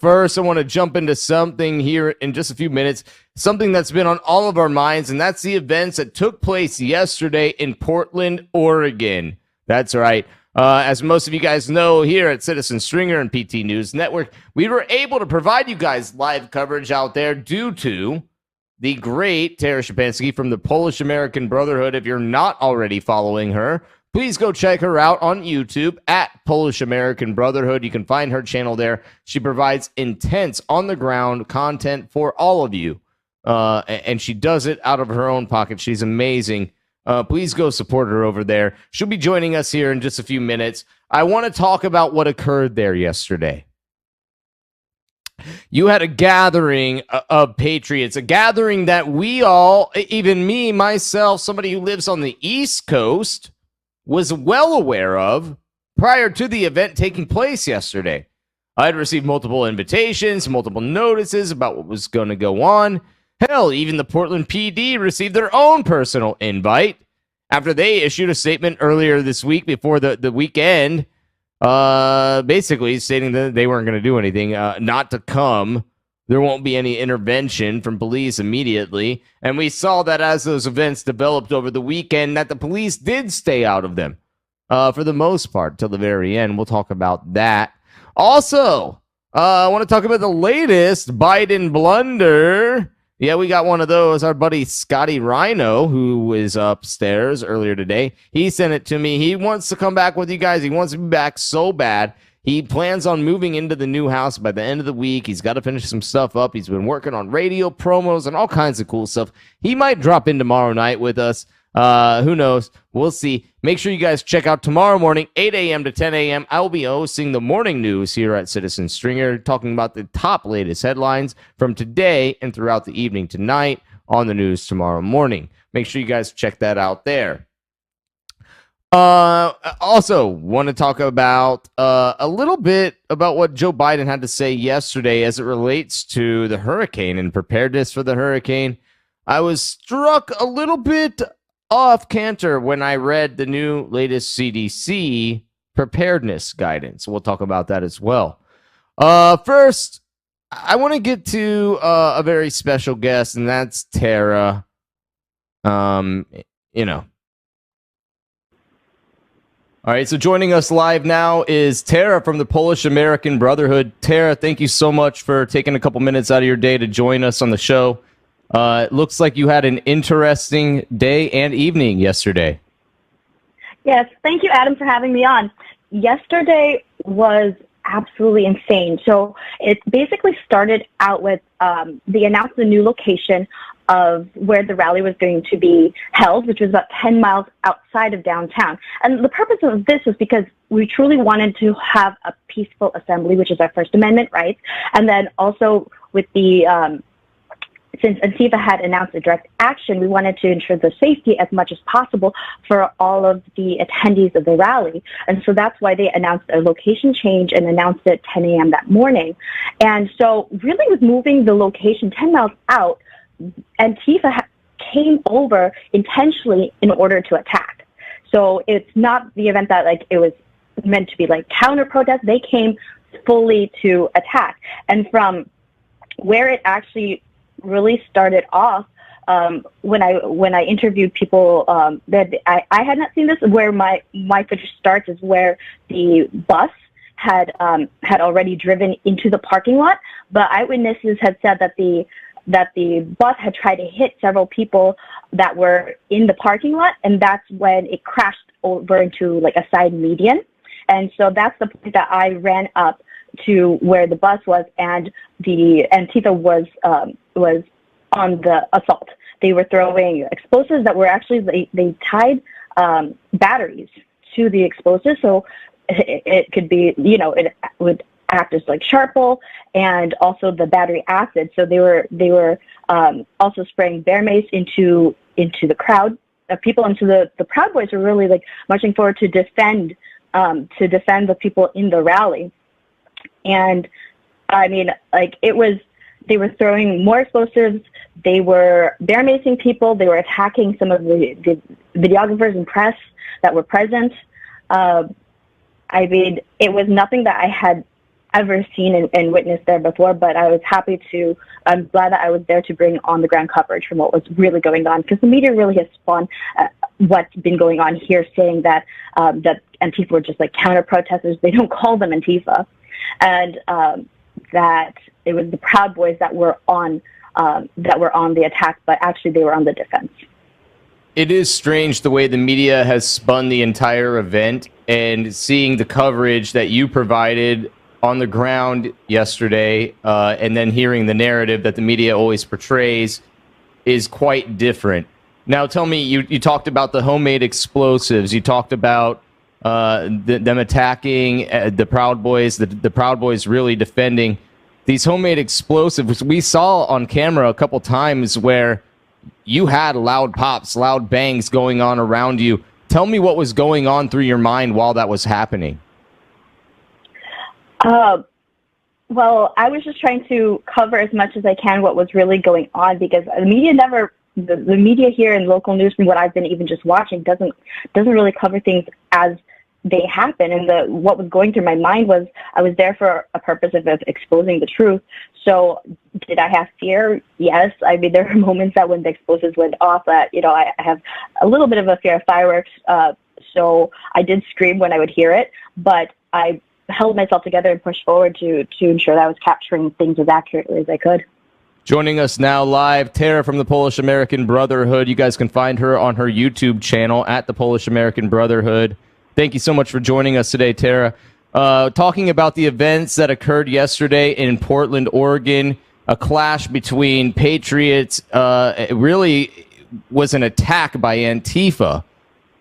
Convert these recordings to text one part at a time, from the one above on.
first, I want to jump into something here in just a few minutes, something that's been on all of our minds, and that's the events that took place yesterday in Portland, Oregon. That's right. As most of you guys know, here at Citizen Stringer and PT News Network, we were able to provide you guys live coverage out there due to the great Tara Szczepanski from the Polish American Brotherhood. If you're not already following her, please go check her out on YouTube at Polish American Brotherhood. You can find her channel there. She provides intense, on-the-ground content for all of you, and she does it out of her own pocket. She's amazing. Please go support her over there. She'll be joining us here in just a few minutes. I want to talk about what occurred there yesterday. You had a gathering of patriots, a gathering that we all, even me, myself, somebody who lives on the East Coast, was well aware of prior to the event taking place yesterday. I had received multiple invitations, multiple notices about what was going to go on. Hell, even the Portland PD received their own personal invite after they issued a statement earlier this week before the weekend, basically stating that they weren't going to do anything, not to come. There won't be any intervention from police immediately. And we saw that as those events developed over the weekend, that the police did stay out of them for the most part till the very end. We'll talk about that. Also, I want to talk about the latest Biden blunder. Yeah, we got one of those. Our buddy Scotty Rhino, who was upstairs earlier today, he sent it to me. He wants to come back with you guys. He wants to be back so bad. He plans on moving into the new house by the end of the week. He's got to finish some stuff up. He's been working on radio promos and all kinds of cool stuff. He might drop in tomorrow night with us. Who knows? We'll see. Make sure you guys check out tomorrow morning, 8 a.m. to 10 a.m. I will be hosting the morning news here at Citizen Stringer, talking about the top latest headlines from today and throughout the evening tonight on the news tomorrow morning. Make sure you guys check that out there. Also, want to talk about a little bit about what Joe Biden had to say yesterday as it relates to the hurricane and preparedness for the hurricane. I was struck a little bit off canter when I read the new latest CDC preparedness guidance. We'll talk about that as well. First, I want to get to a very special guest, and that's Tara. All right, so joining us live now is Tara from the Polish American Brotherhood. Tara, thank you so much for taking a couple minutes out of your day to join us on the show. It looks like you had an interesting day and evening yesterday. Yes, thank you, Adam, for having me on. Yesterday was absolutely insane. So it basically started out with they announced the new location of where the rally was going to be held, which was about 10 miles outside of downtown. And the purpose of this was because we truly wanted to have a peaceful assembly, which is our First Amendment rights. And then also with the, since Antifa had announced a direct action, we wanted to ensure the safety as much as possible for all of the attendees of the rally. And so that's why they announced a location change and announced it at 10 a.m. that morning. And so really with moving the location 10 miles out, Antifa came over intentionally in order to attack. So it's not the event that like it was meant to be like counter protest. They came fully to attack. And from where it actually really started off, when I interviewed people that I had not seen this, where my footage starts is where the bus had already driven into the parking lot, but eyewitnesses had said that the bus had tried to hit several people that were in the parking lot, and that's when it crashed over into like a side median. And so that's the point that I ran up to where the bus was, and the Antifa was on the assault. They were throwing explosives that were actually, they tied batteries to the explosives, so it could be, it would act as like charcoal and also the battery acid. So they were also spraying bear mace into the crowd of people. And so the Proud Boys were really like marching forward to defend the people in the rally. And I mean, like they were throwing more explosives. They were bear macing people. They were attacking some of the videographers and press that were present. I mean, it was nothing that I had ever seen and witnessed there before, but I'm glad that I was there to bring on the ground coverage from what was really going on, because the media really has spun what's been going on here, saying that that Antifa were just like counter-protesters. They don't call them Antifa. And that it was the Proud Boys that were on the attack, but actually they were on the defense. It is strange the way the media has spun the entire event, and seeing the coverage that you provided on the ground yesterday, and then hearing the narrative that the media always portrays is quite different. Now, tell me, you talked about the homemade explosives. You talked about them attacking the Proud Boys, the Proud Boys really defending these homemade explosives. We saw on camera a couple times where you had loud pops, loud bangs going on around you. Tell me what was going on through your mind while that was happening. Well, I was just trying to cover as much as I can what was really going on, because the media here in local news, from what I've been even just watching, doesn't really cover things as they happen. And what was going through my mind was, I was there for a purpose of exposing the truth. So did I have fear? Yes. I mean, there were moments that when the explosives went off that, I have a little bit of a fear of fireworks. So I did scream when I would hear it, but I held myself together and pushed forward to ensure that I was capturing things as accurately as I could. Joining us now live, Tara from the Polish American Brotherhood. You guys can find her on her YouTube channel at the Polish American Brotherhood. Thank you so much for joining us today, Tara. Talking about the events that occurred yesterday in Portland, Oregon, a clash between patriots. It really was an attack by Antifa.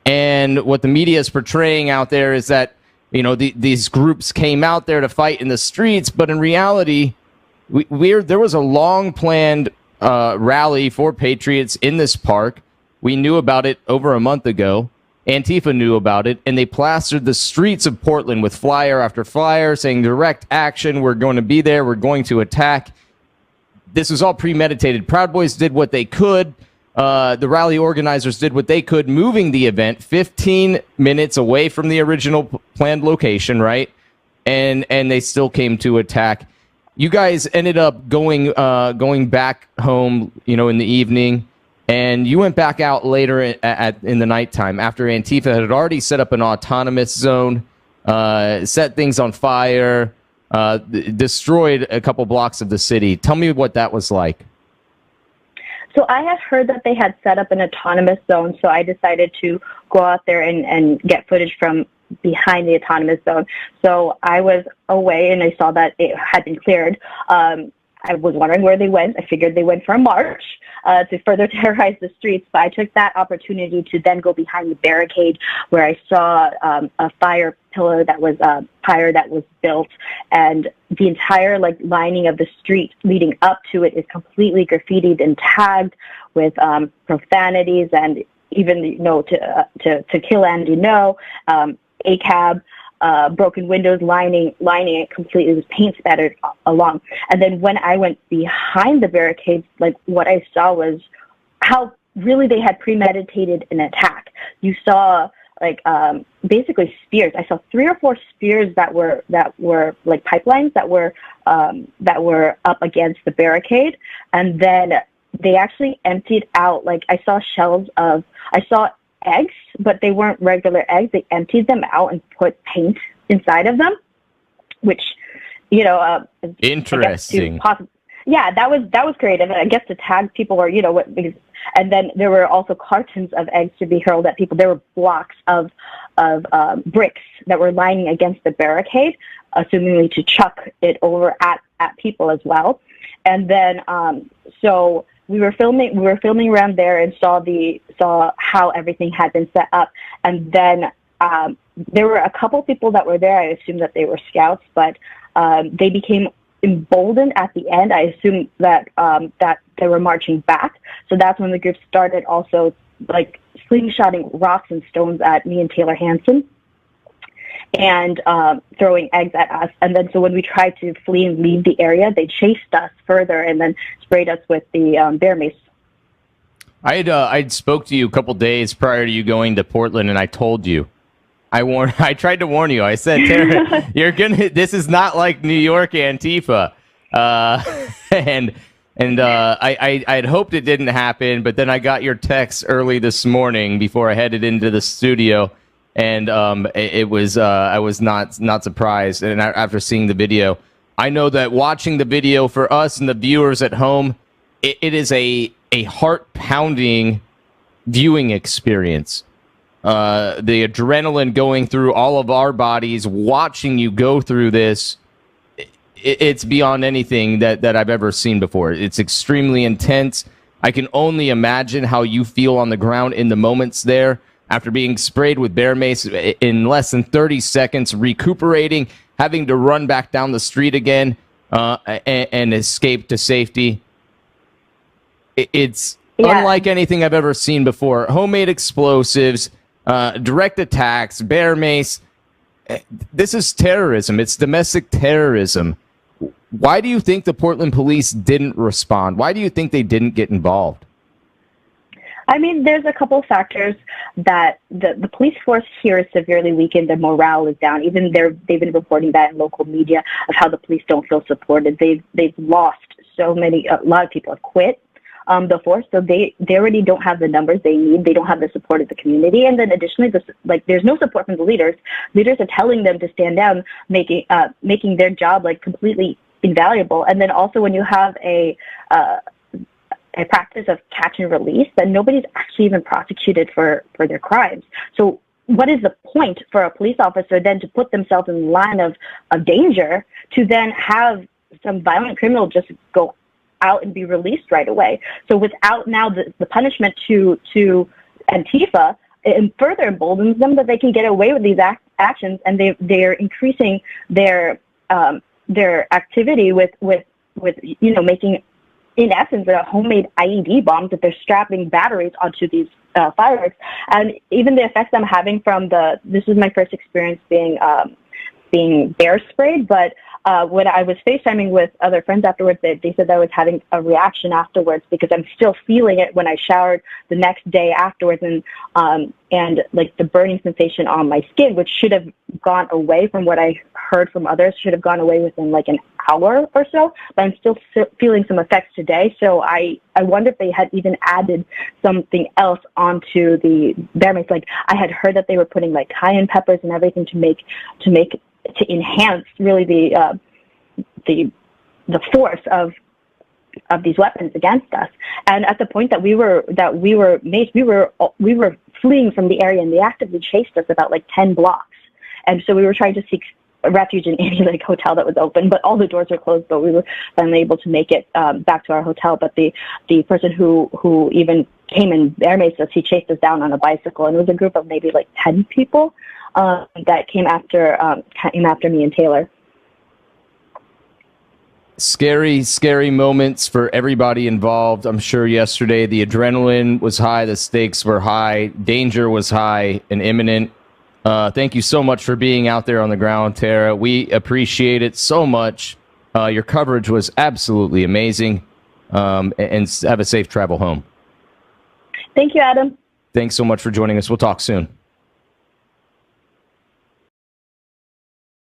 And what the media is portraying out there is that, these groups came out there to fight in the streets, but in reality, there was a long-planned rally for patriots in this park. We knew about it over a month ago. Antifa knew about it, and they plastered the streets of Portland with flyer after flyer saying direct action, we're going to be there, we're going to attack. This was all premeditated. Proud Boys did what they could. The rally organizers did what they could, moving the event 15 minutes away from the original planned location, right? And they still came to attack. You guys ended up going back home, in the evening. And you went back out later in the nighttime after Antifa had already set up an autonomous zone, set things on fire, destroyed a couple blocks of the city. Tell me what that was like. So I had heard that they had set up an autonomous zone, so I decided to go out there and get footage from behind the autonomous zone. So I was away, and I saw that it had been cleared. I was wondering where they went. I figured they went for a march to further terrorize the streets, but I took that opportunity to then go behind the barricade, where I saw a fire pillar that was built, and the entire lining of the street leading up to it is completely graffitied and tagged with profanities, and even to kill and ACAB. Broken windows lining it completely with paint spattered along. And then when I went behind the barricades, what I saw was how really they had premeditated an attack. You saw basically spears. I saw 3 or 4 spears that were like pipelines that were up against the barricade, and then they actually emptied out. I saw eggs, but they weren't regular eggs. They emptied them out and put paint inside of them, which, interesting. Yeah, that was creative. And I guess to tag people, or and then there were also cartons of eggs to be hurled at people. There were blocks of bricks that were lining against the barricade, assumingly to chuck it over at people as well. And then so we were filming around there and saw how everything had been set up. And then there were a couple people that were there. I assumed that they were scouts, but they became emboldened at the end. I assumed that they were marching back. So that's when the group started also slingshotting rocks and stones at me and Taylor Hansen, and throwing eggs at us. And then so when we tried to flee and leave the area, they chased us further and then sprayed us with the bear mace. I'd spoke to you a couple days prior to you going to Portland, and I told you I tried to warn you. I said, Tara, this is not like New York Antifa. And I had hoped it didn't happen, but then I got your text early this morning before I headed into the studio, and it was I was not surprised. And after seeing the video, I know that watching the video for us and the viewers at home, it is a heart-pounding viewing experience. The adrenaline going through all of our bodies, watching you go through this, it's beyond anything that I've ever seen before. It's extremely intense. I can only imagine how you feel on the ground in the moments there after being sprayed with bear mace in less than 30 seconds, recuperating, having to run back down the street again and escape to safety. It's unlike anything I've ever seen before. Homemade explosives, direct attacks, bear mace. This is terrorism. It's domestic terrorism. Why do you think the Portland police didn't respond? Why do you think they didn't get involved? I mean, there's a couple of factors that the police force here is severely weakened. Their morale is down. Even they've been reporting that in local media of how the police don't feel supported. They've lost so many. A lot of people have quit the force, so they already don't have the numbers they need. They don't have the support of the community, and then additionally, there's no support from the leaders. Leaders are telling them to stand down, making their job completely invaluable. And then also when you have a practice of catch and release, then nobody's actually even prosecuted for their crimes. So what is the point for a police officer then to put themselves in line of danger to then have some violent criminal just go out and be released right away? So without now the punishment to Antifa, it further emboldens them that they can get away with these actions, and they're increasing their activity with making, in essence, a homemade IED bombs that they're strapping batteries onto these fireworks. And even the effects I'm having from this is my first experience being bear sprayed, but when I was FaceTiming with other friends afterwards, they said that I was having a reaction afterwards because I'm still feeling it when I showered the next day afterwards, and the burning sensation on my skin, which should have gone away from what I heard from others, should have gone away within an hour or so, but I'm still feeling some effects today. So I wonder if they had even added something else onto the bear mace. I had heard that they were putting cayenne peppers and everything to enhance really the force of these weapons against us. And at the point that we were maced, we were fleeing from the area, and they actively chased us about 10 blocks. And so we were trying to seek refuge in any hotel that was open, but all the doors were closed. But we were finally able to make it back to our hotel. But the person who even came and bear maced us, he chased us down on a bicycle, and it was a group of maybe 10 people that came after me and Taylor. Scary moments for everybody involved. I'm sure yesterday the adrenaline was high, the stakes were high, danger was high and imminent. Thank you so much for being out there on the ground, Tara. We appreciate it so much. Your coverage was absolutely amazing. And have a safe travel home. Thank you, Adam. Thanks so much for joining us. We'll talk soon.